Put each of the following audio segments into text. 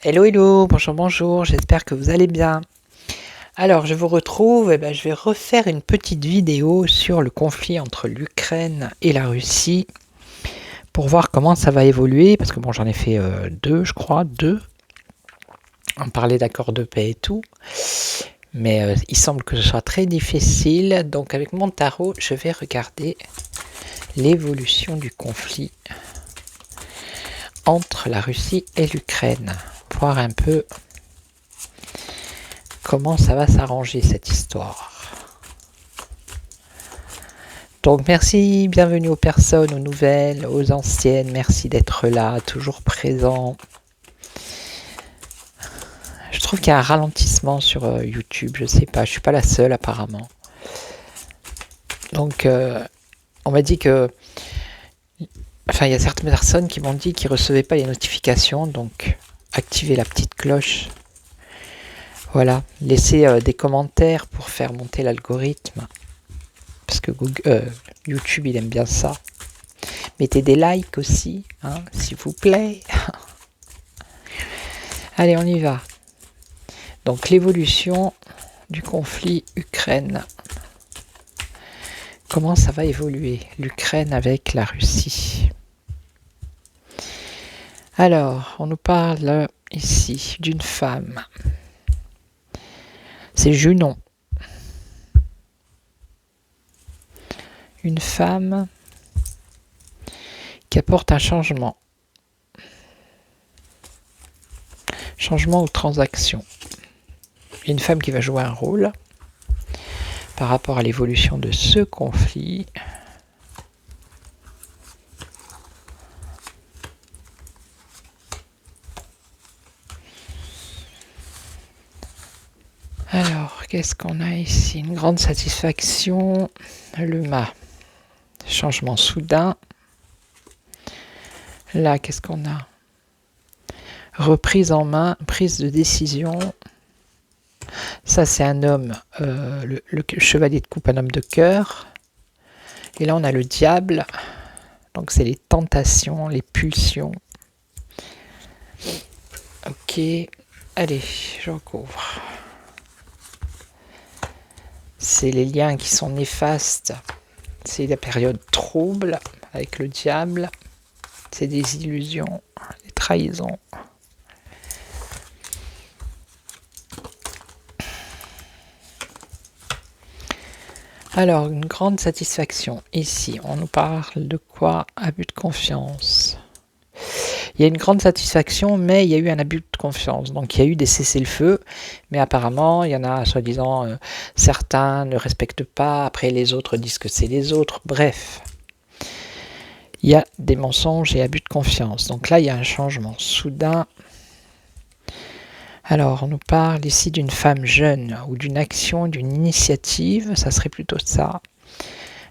Hello, hello, bonjour, bonjour, j'espère que vous allez bien. Alors, je vous retrouve, je vais refaire une petite vidéo sur le conflit entre l'Ukraine et la Russie pour voir comment ça va évoluer, parce que bon, j'en ai fait deux, je crois, deux. On parlait d'accord de paix et tout, mais il semble que ce soit très difficile. Donc, avec mon tarot, je vais regarder l'évolution du conflit entre la Russie et l'Ukraine, voir un peu comment ça va s'arranger cette histoire. Donc merci, bienvenue aux personnes, aux nouvelles, aux anciennes, merci d'être là, toujours présent. Je trouve qu'il y a un ralentissement sur YouTube, je sais pas, je suis pas la seule apparemment. Donc on m'a dit que... Enfin, il y a certaines personnes qui m'ont dit qu'ils ne recevaient pas les notifications, donc activez la petite cloche. Voilà, laissez des commentaires pour faire monter l'algorithme. Parce que YouTube, il aime bien ça. Mettez des likes aussi, hein, s'il vous plaît. Allez, on y va. Donc, l'évolution du conflit Ukraine. Comment ça va évoluer, l'Ukraine avec la Russie? Alors, on nous parle ici d'une femme. C'est Junon. Une femme qui apporte un changement. Changement aux transactions. Une femme qui va jouer un rôle par rapport à l'évolution de ce conflit. Alors, qu'est-ce qu'on a ici? Une grande satisfaction. Le mât. Changement soudain. Là, qu'est-ce qu'on a? Reprise en main, prise de décision. Ça, c'est un homme, le chevalier de coupe, un homme de cœur. Et là, on a le diable. Donc, c'est les tentations, les pulsions. Ok. Allez, je recouvre. C'est les liens qui sont néfastes. C'est la période trouble avec le diable. C'est des illusions, des trahisons. Alors, une grande satisfaction. Ici, on nous parle de quoi? Abus de confiance. Il y a une grande satisfaction, mais il y a eu un abus de confiance. Donc, il y a eu des cessez-le-feu, mais apparemment, il y en a, soi-disant, certains ne respectent pas, après les autres disent que c'est les autres. Bref, il y a des mensonges et abus de confiance. Donc là, il y a un changement soudain. Alors, on nous parle ici d'une femme jeune ou d'une action, d'une initiative, ça serait plutôt ça.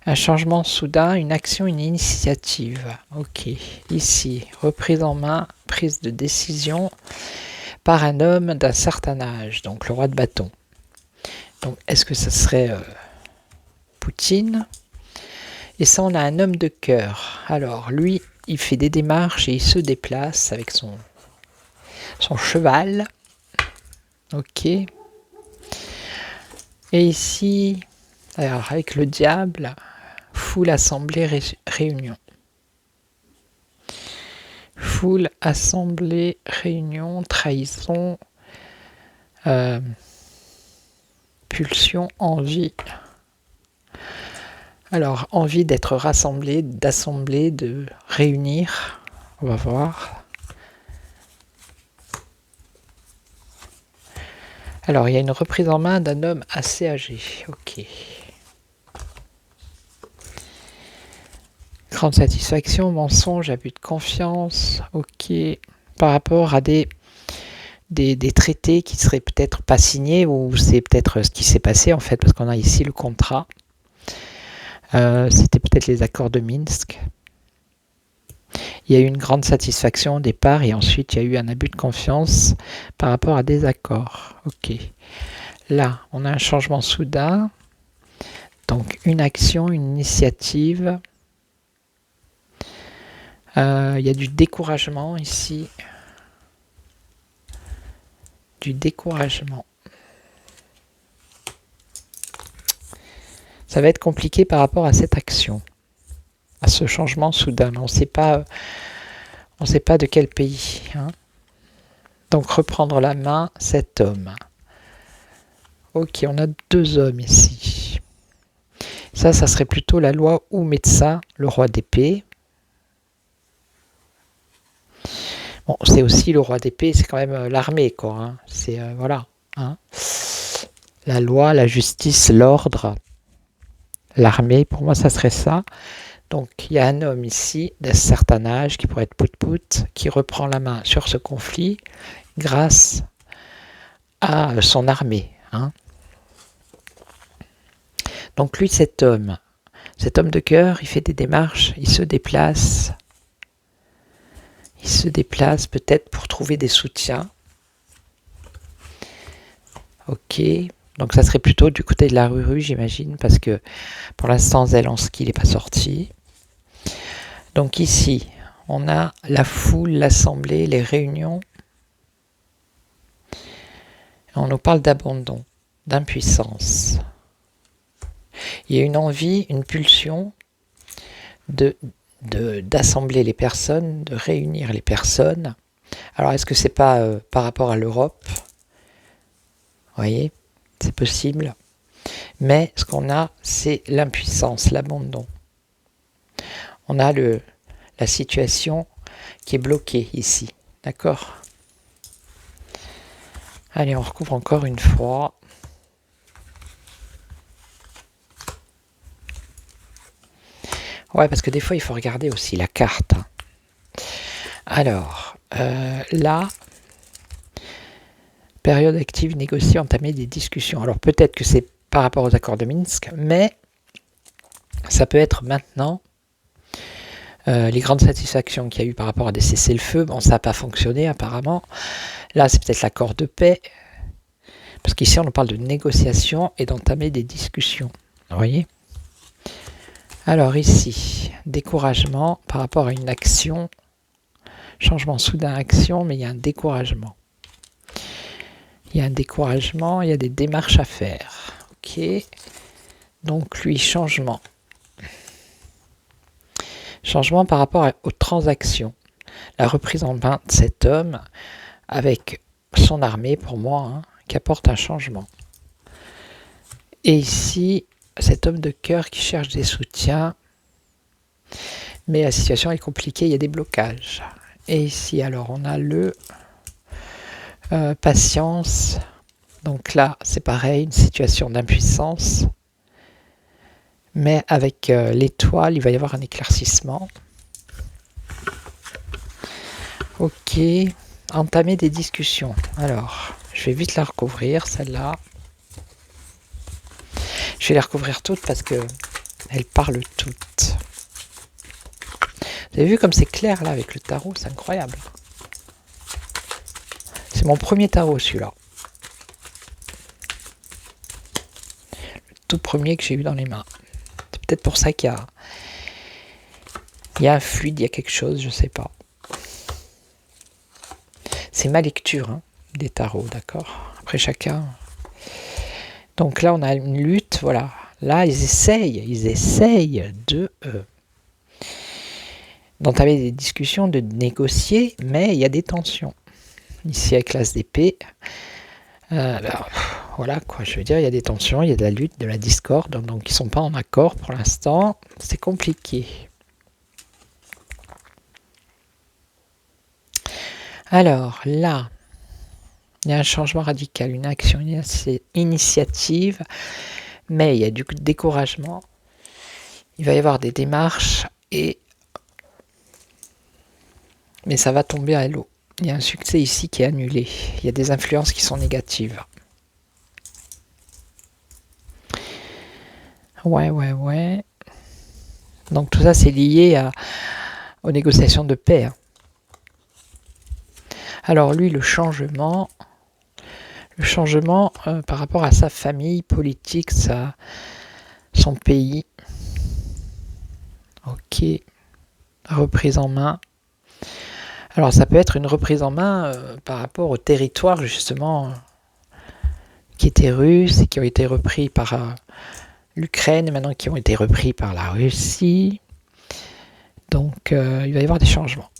Un changement soudain, une action, une initiative. Ok, ici, reprise en main, prise de décision par un homme d'un certain âge, donc le roi de bâton. Donc, est-ce que ça serait Poutine? Et ça, on a un homme de cœur. Alors, lui, il fait des démarches et il se déplace avec son cheval. Ok. Et ici, alors avec le diable, foule, assemblée, réunion. Foule, assemblée, réunion, trahison, pulsion, envie. Alors, envie d'être rassemblé, d'assembler, de réunir. On va voir. Alors, il y a une reprise en main d'un homme assez âgé. Ok. Grande satisfaction, mensonge, abus de confiance. Ok. Par rapport à des traités qui seraient peut-être pas signés, ou c'est peut-être ce qui s'est passé en fait, parce qu'on a ici le contrat. C'était peut-être les accords de Minsk. Il y a eu une grande satisfaction au départ et ensuite il y a eu un abus de confiance par rapport à des accords. Ok. Là, on a un changement soudain. Donc une action, une initiative. Il y a du découragement ici. du découragement. Ça va être compliqué par rapport à cette action, à ce changement soudain. On ne sait pas de quel pays. Hein. Donc reprendre la main, cet homme. Ok, on a 2 hommes ici. Ça serait plutôt la loi ou médecin, le roi d'épée. Bon, c'est aussi le roi d'épée, c'est quand même l'armée, quoi. Hein. C'est, voilà. Hein. La loi, la justice, l'ordre, l'armée, pour moi, ça serait ça. Donc, il y a un homme ici, d'un certain âge, qui pourrait être pout-pout, qui reprend la main sur ce conflit grâce à son armée. Hein. Donc, lui, cet homme de cœur, il fait des démarches, il se déplace. Il se déplace peut-être pour trouver des soutiens. Ok, donc ça serait plutôt du côté de la rue, j'imagine, parce que pour l'instant, Zelensky n'est pas sorti. Donc ici, on a la foule, l'assemblée, les réunions. On nous parle d'abandon, d'impuissance. Il y a une envie, une pulsion d'assembler les personnes, de réunir les personnes. Alors, est-ce que c'est pas par rapport à l'Europe ? Vous voyez, c'est possible. Mais ce qu'on a, c'est l'impuissance, l'abandon. On a la situation qui est bloquée ici. D'accord ? Allez, on recouvre encore une fois. Ouais, parce que des fois, il faut regarder aussi la carte. Alors, là, période active, négocier, entamer des discussions. Alors, peut-être que c'est par rapport aux accords de Minsk, mais ça peut être maintenant. Les grandes satisfactions qu'il y a eu par rapport à des cessez-le-feu, bon, ça n'a pas fonctionné apparemment. Là, c'est peut-être l'accord de paix, parce qu'ici, on nous parle de négociation et d'entamer des discussions. Vous voyez ? Alors ici, découragement par rapport à une action, changement soudain action, mais il y a un découragement. Il y a un découragement, il y a des démarches à faire. Ok, donc lui, changement. Changement par rapport aux transactions. La reprise en main de cet homme avec son armée, pour moi, hein, qui apporte un changement. Et ici, cet homme de cœur qui cherche des soutiens, mais la situation est compliquée, il y a des blocages. Et ici, alors, on a le patience. Donc là, c'est pareil, une situation d'impuissance. Mais avec l'étoile, il va y avoir un éclaircissement. Ok, entamer des discussions. Alors, je vais vite la recouvrir, celle-là. Je vais les recouvrir toutes parce que elles parlent toutes. Vous avez vu comme c'est clair là avec le tarot, c'est incroyable. C'est mon premier tarot celui-là. Le tout premier que j'ai eu dans les mains. C'est peut-être pour ça qu'il y a un fluide, il y a quelque chose, je sais pas. C'est ma lecture hein, des tarots, d'accord ? Après chacun. Donc là, on a une lutte, voilà. Là, ils essayent d'entamer des discussions, de négocier, mais il y a des tensions. Ici, avec l'as d'épée, voilà quoi, je veux dire, il y a des tensions, il y a de la lutte, de la discorde, donc ils ne sont pas en accord pour l'instant, c'est compliqué. Alors là, il y a un changement radical, une action, une initiative, mais il y a du découragement. Il va y avoir des démarches, mais ça va tomber à l'eau. Il y a un succès ici qui est annulé. Il y a des influences qui sont négatives. Ouais. Donc tout ça, c'est lié aux négociations de paix. Alors lui, le changement par rapport à sa famille politique, son pays. Ok, reprise en main. Alors ça peut être une reprise en main par rapport au territoire justement qui étaient russes et qui ont été repris par l'Ukraine et maintenant qui ont été repris par la Russie. Donc il va y avoir des changements.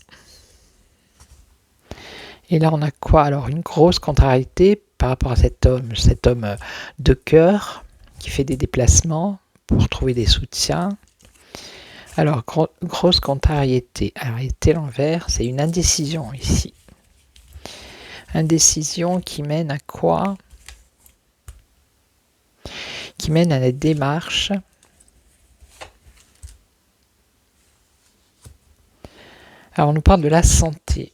Et là on a quoi? Alors une grosse contrariété par rapport à cet homme de cœur qui fait des déplacements pour trouver des soutiens. Alors grosse contrariété. Alors l'envers, c'est une indécision ici. Indécision qui mène à quoi? Qui mène à la démarche. Alors on nous parle de la santé.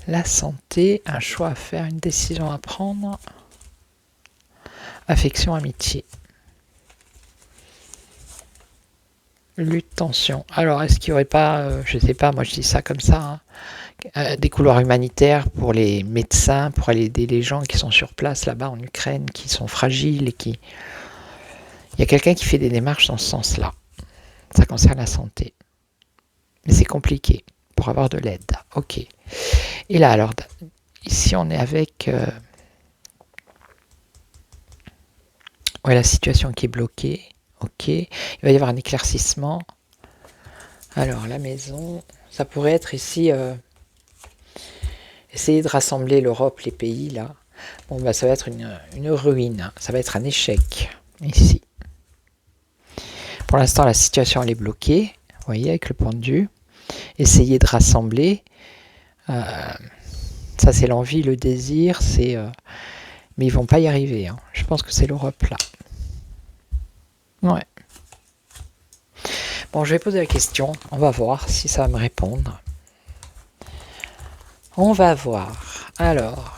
La santé, un choix à faire, une décision à prendre. Affection, amitié. Lutte, tension. Alors est-ce qu'il n'y aurait pas, je ne sais pas, moi je dis ça comme ça, des couloirs humanitaires pour les médecins, pour aller aider les gens qui sont sur place là-bas en Ukraine, qui sont fragiles et qui... Il y a quelqu'un qui fait des démarches dans ce sens-là. Ça concerne la santé. Mais c'est compliqué pour avoir de l'aide. Ok. Et là, alors, ici on est avec la situation qui est bloquée. Ok. Il va y avoir un éclaircissement. Alors, la maison, ça pourrait être ici... essayer de rassembler l'Europe, les pays, là. Bon, bah, ça va être une ruine. Ça va être un échec, ici. Pour l'instant, la situation, elle est bloquée. Vous voyez, avec le pendu. Essayer de rassembler. Ça, c'est l'envie, le désir. Mais ils vont pas y arriver. Hein. Je pense que c'est l'Europe, là. Ouais. Bon, je vais poser la question. On va voir si ça va me répondre. On va voir. Alors...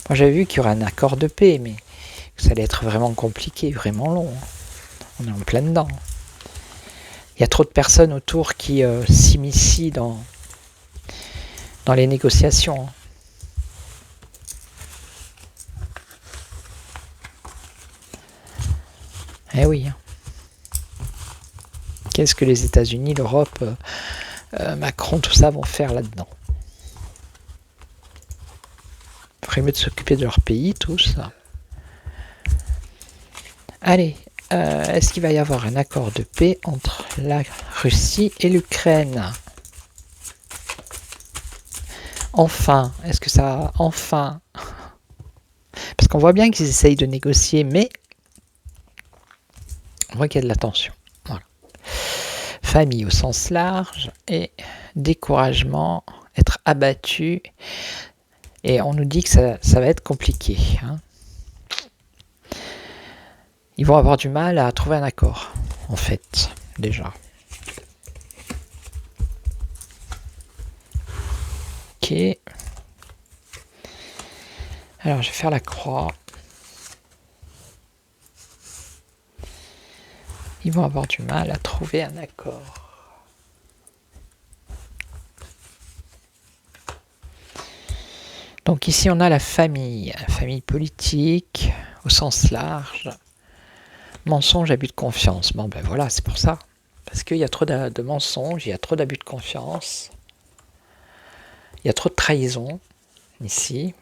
Moi, j'avais vu qu'il y aurait un accord de paix, mais que ça allait être vraiment compliqué, vraiment long. On est en plein dedans. Il y a trop de personnes autour qui s'immiscient dans les négociations. Eh oui. Qu'est-ce que les États-Unis, l'Europe, Macron, tout ça vont faire là-dedans? Il faudrait mieux de s'occuper de leur pays, tous. Allez, est-ce qu'il va y avoir un accord de paix entre la Russie et l'Ukraine? Enfin, est-ce que ça... Enfin... Parce qu'on voit bien qu'ils essayent de négocier, mais on voit qu'il y a de la tension. Voilà. Famille au sens large et découragement, être abattu. Et on nous dit que ça va être compliqué. Hein. Ils vont avoir du mal à trouver un accord, en fait, déjà. Ok. Alors, je vais faire la croix. Ils vont avoir du mal à trouver un accord. Donc ici, on a la famille politique, au sens large. Mensonge, abus de confiance. Bon, ben voilà, c'est pour ça. Parce qu'il y a trop de mensonges, il y a trop d'abus de confiance. Il y a trop de trahison, ici.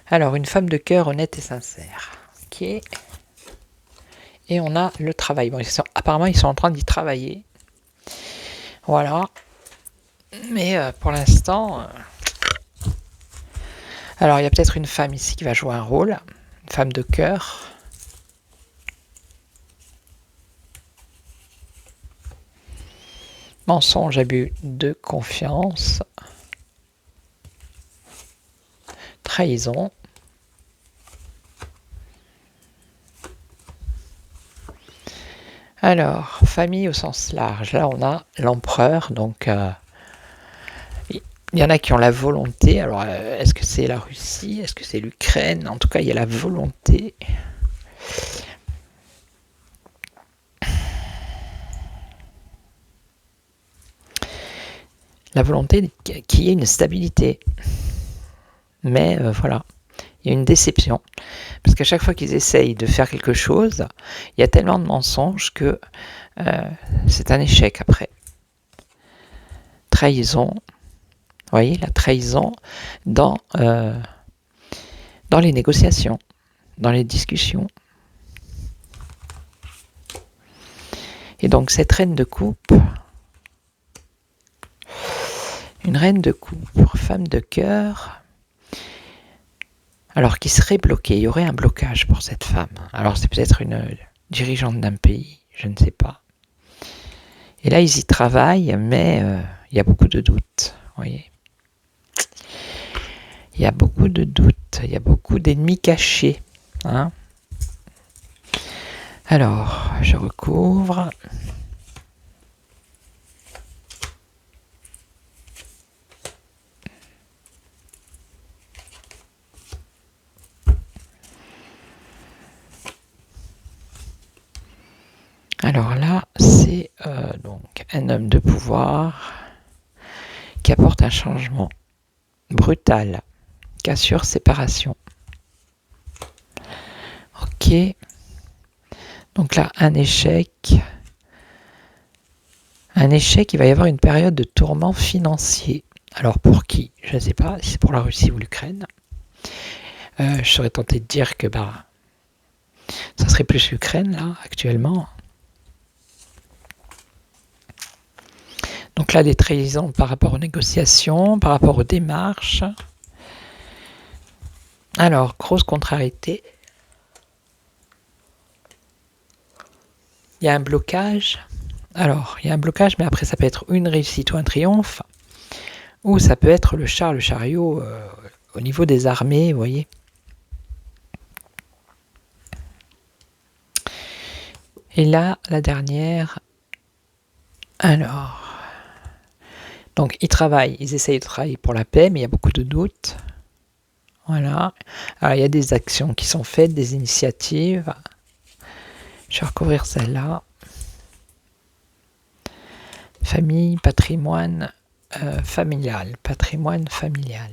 Alors, une femme de cœur honnête et sincère. Ok. Et on a le travail. Bon, apparemment, ils sont en train d'y travailler. Voilà. Mais pour l'instant... Alors, il y a peut-être une femme ici qui va jouer un rôle. Une femme de cœur. Mensonge, abus de confiance. Trahison. Alors, famille au sens large. Là, on a l'empereur. Donc, il y en a qui ont la volonté. Alors, est-ce que c'est la Russie? Est-ce que c'est l'Ukraine? En tout cas, il y a la volonté. La volonté qu'il y ait une stabilité. mais voilà, il y a une déception. Parce qu'à chaque fois qu'ils essayent de faire quelque chose, il y a tellement de mensonges que c'est un échec après. Trahison, vous voyez, la trahison dans les négociations, dans les discussions. Et donc cette reine de coupe, une reine de coupe, femme de cœur, alors qui serait bloquée, il y aurait un blocage pour cette femme. Alors c'est peut-être une dirigeante d'un pays, je ne sais pas. Et là ils y travaillent, mais il y a beaucoup de doutes, vous voyez. Il y a beaucoup de doutes, il y a beaucoup d'ennemis cachés. Hein. Alors, je recouvre. Alors là, c'est donc un homme de pouvoir qui apporte un changement brutal, qui assure séparation. Ok. Donc là, un échec. Un échec, il va y avoir une période de tourment financier. Alors pour qui? Je ne sais pas, si c'est pour la Russie ou l'Ukraine. Je serais tenté de dire que ça serait plus l'Ukraine, là, actuellement. Donc là, des trahisons par rapport aux négociations, par rapport aux démarches. Alors, grosse contrariété. Il y a un blocage. Alors, il y a un blocage, mais après, ça peut être une réussite ou un triomphe. Ou ça peut être le chariot au niveau des armées, vous voyez. Et là, la dernière. Alors. Donc, ils essayent de travailler pour la paix, mais il y a beaucoup de doutes. Voilà. Alors, il y a des actions qui sont faites, des initiatives. Je vais recouvrir celle-là. Famille, patrimoine familial. Patrimoine familial.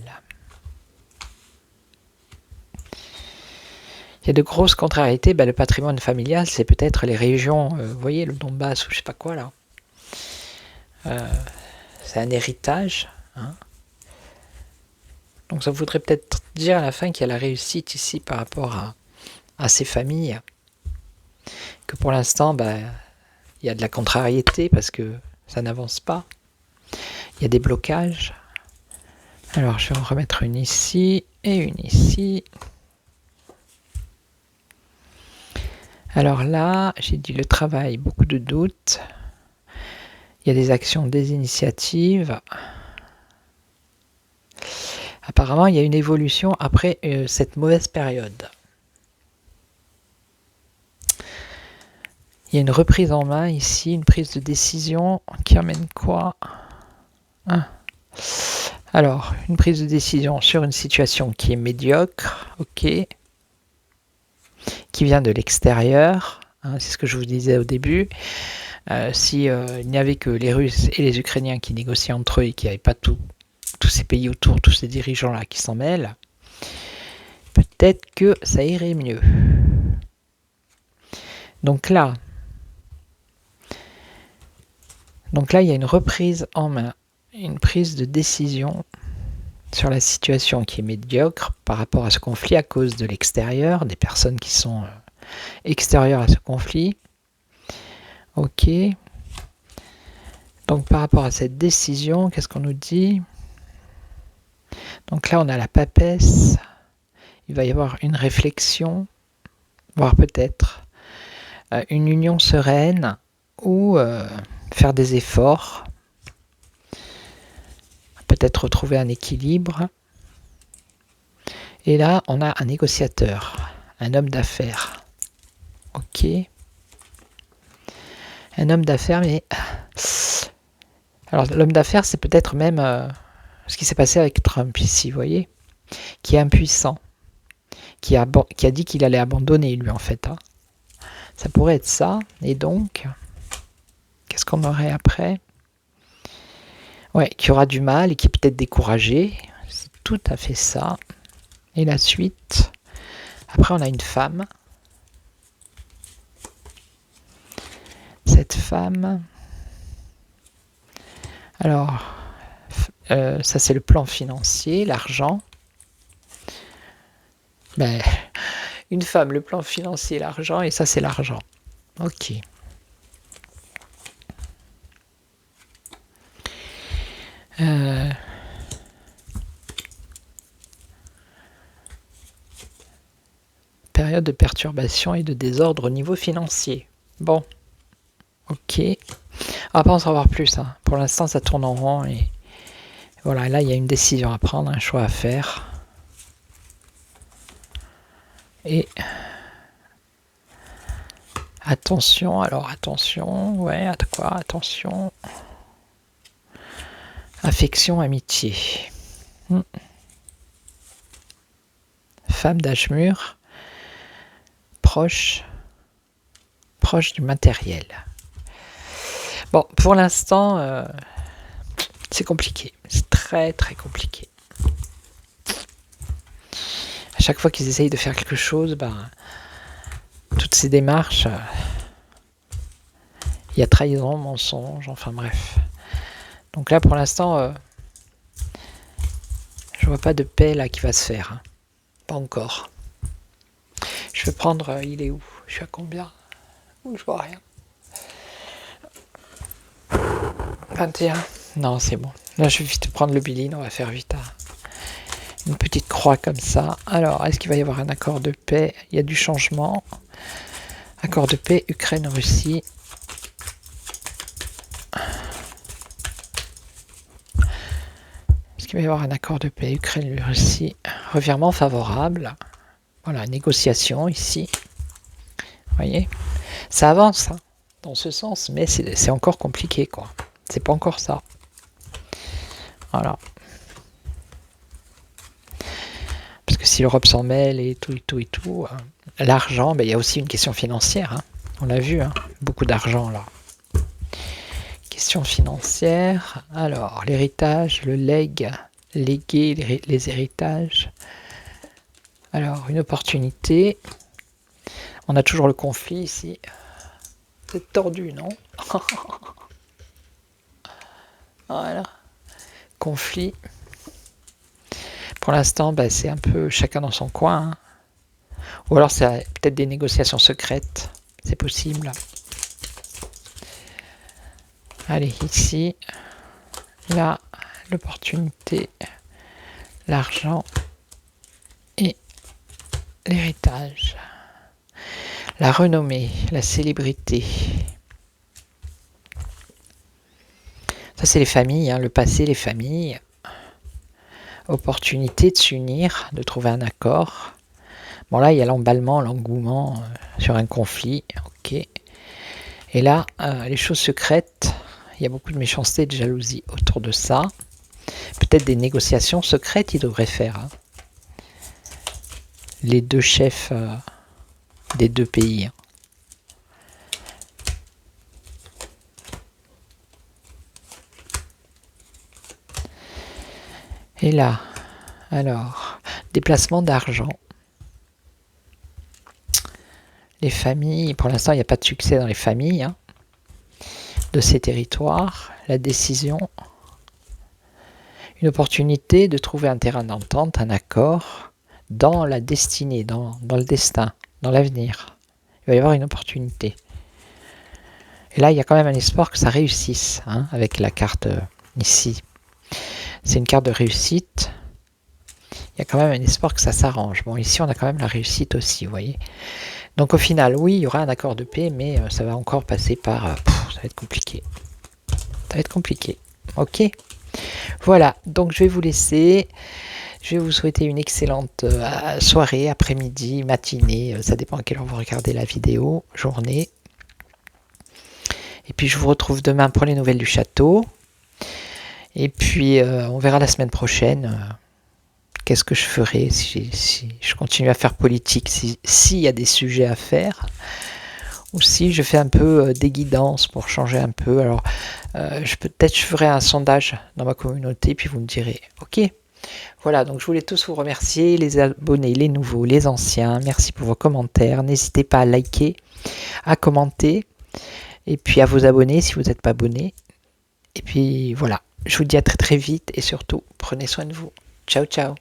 Il y a de grosses contrariétés. Le patrimoine familial, c'est peut-être les régions, vous voyez, le Donbass ou je sais pas quoi là. C'est un héritage. Hein. Donc ça voudrait peut-être dire à la fin qu'il y a la réussite ici par rapport à ces familles. Que pour l'instant, il y a de la contrariété parce que ça n'avance pas. Il y a des blocages. Alors je vais en remettre une ici et une ici. Alors là, j'ai dit le travail, beaucoup de doutes. Il y a des actions, des initiatives. Apparemment, il y a une évolution après cette mauvaise période. Il y a une reprise en main ici, une prise de décision qui amène quoi? Alors, une prise de décision sur une situation qui est médiocre, ok, qui vient de l'extérieur, hein, c'est ce que je vous disais au début. Si il n'y avait que les Russes et les Ukrainiens qui négociaient entre eux et qu'il n'y avait pas tous ces pays autour, tous ces dirigeants-là qui s'en mêlent, peut-être que ça irait mieux. Donc là, il y a une reprise en main, une prise de décision sur la situation qui est médiocre par rapport à ce conflit à cause de l'extérieur, des personnes qui sont extérieures à ce conflit. Ok. Donc par rapport à cette décision, qu'est-ce qu'on nous dit? Donc là, on a la papesse. Il va y avoir une réflexion, voire peut-être une union sereine ou faire des efforts. Peut-être retrouver un équilibre. Et là, on a un négociateur, un homme d'affaires. Ok. Un homme d'affaires, mais... Alors, l'homme d'affaires, c'est peut-être même ce qui s'est passé avec Trump ici, vous voyez, qui est impuissant, qui a dit qu'il allait abandonner, lui, en fait. Hein. Ça pourrait être ça. Et donc, qu'est-ce qu'on aurait après? Ouais, qui aura du mal et qui est peut-être découragé. C'est tout à fait ça. Et la suite. Après, on a une femme. Cette femme... Alors, ça c'est le plan financier, l'argent. Ben, une femme, le plan financier, l'argent, et ça c'est l'argent. Ok. Période de perturbation et de désordre au niveau financier. Bon. Ok. On va pas en savoir plus. Hein. Pour l'instant, ça tourne en rond. Et voilà, là, il y a une décision à prendre, un choix à faire. Et attention, alors attention, ouais, à quoi? Attention. Affection, amitié. Femme d'âge mûr, proche du matériel. Bon, pour l'instant, c'est compliqué. C'est très très compliqué. À chaque fois qu'ils essayent de faire quelque chose, toutes ces démarches, il y a trahison, mensonge, enfin bref. Donc là, pour l'instant, je vois pas de paix là qui va se faire. Hein. Pas encore. Je vais prendre, il est où? Je suis à combien? Je vois rien. 21. Non, c'est bon. Là, je vais vite prendre le biline, on va faire vite. Une petite croix comme ça. Alors, est-ce qu'il va y avoir un accord de paix? Il y a du changement. Accord de paix, Ukraine-Russie. Est-ce qu'il va y avoir un accord de paix, Ukraine-Russie? Revirement favorable. Voilà, négociation ici. Vous voyez? Ça avance, hein, dans ce sens, mais c'est encore compliqué, quoi. C'est pas encore ça. Voilà. Parce que si l'Europe s'en mêle et tout, l'argent, il y a aussi une question financière. Hein. On l'a vu, hein, beaucoup d'argent là. Question financière. Alors, l'héritage, le léguer, les héritages. Alors, une opportunité. On a toujours le conflit ici. C'est tordu, non? Voilà. Conflit. Pour l'instant, c'est un peu chacun dans son coin. Hein. Ou alors c'est peut-être des négociations secrètes. C'est possible. Allez, ici. Là, l'opportunité, l'argent et l'héritage. La renommée, la célébrité. Ça, c'est les familles, hein, le passé, les familles. Opportunité de s'unir, de trouver un accord. Bon, là, il y a l'emballement, l'engouement sur un conflit. Ok. Et là, les choses secrètes, il y a beaucoup de méchanceté et de jalousie autour de ça. Peut-être des négociations secrètes, ils devraient faire. Hein. Les deux chefs des deux pays. Hein. Et là, alors, déplacement d'argent. Les familles, pour l'instant, il n'y a pas de succès dans les familles hein, de ces territoires. La décision, une opportunité de trouver un terrain d'entente, un accord dans la destinée, dans le destin, dans l'avenir. Il va y avoir une opportunité. Et là, il y a quand même un espoir que ça réussisse, hein, avec la carte ici. C'est une carte de réussite. Il y a quand même un espoir que ça s'arrange. Bon, ici, on a quand même la réussite aussi, vous voyez. Donc, au final, oui, il y aura un accord de paix, mais ça va encore passer par... ça va être compliqué. Ça va être compliqué. Ok. Voilà, donc je vais vous laisser. Je vais vous souhaiter une excellente soirée, après-midi, matinée. Ça dépend à quelle heure vous regardez la vidéo, journée. Et puis, je vous retrouve demain pour les nouvelles du château. Et puis, on verra la semaine prochaine qu'est-ce que je ferai si je continue à faire politique, s'il y a des sujets à faire, ou si je fais un peu des guidances pour changer un peu. Alors, peut-être je ferai un sondage dans ma communauté, puis vous me direz, ok. Voilà, donc je voulais tous vous remercier, les abonnés, les nouveaux, les anciens. Merci pour vos commentaires. N'hésitez pas à liker, à commenter, et puis à vous abonner si vous n'êtes pas abonné. Et puis voilà, je vous dis à très très vite et surtout, prenez soin de vous. Ciao ciao.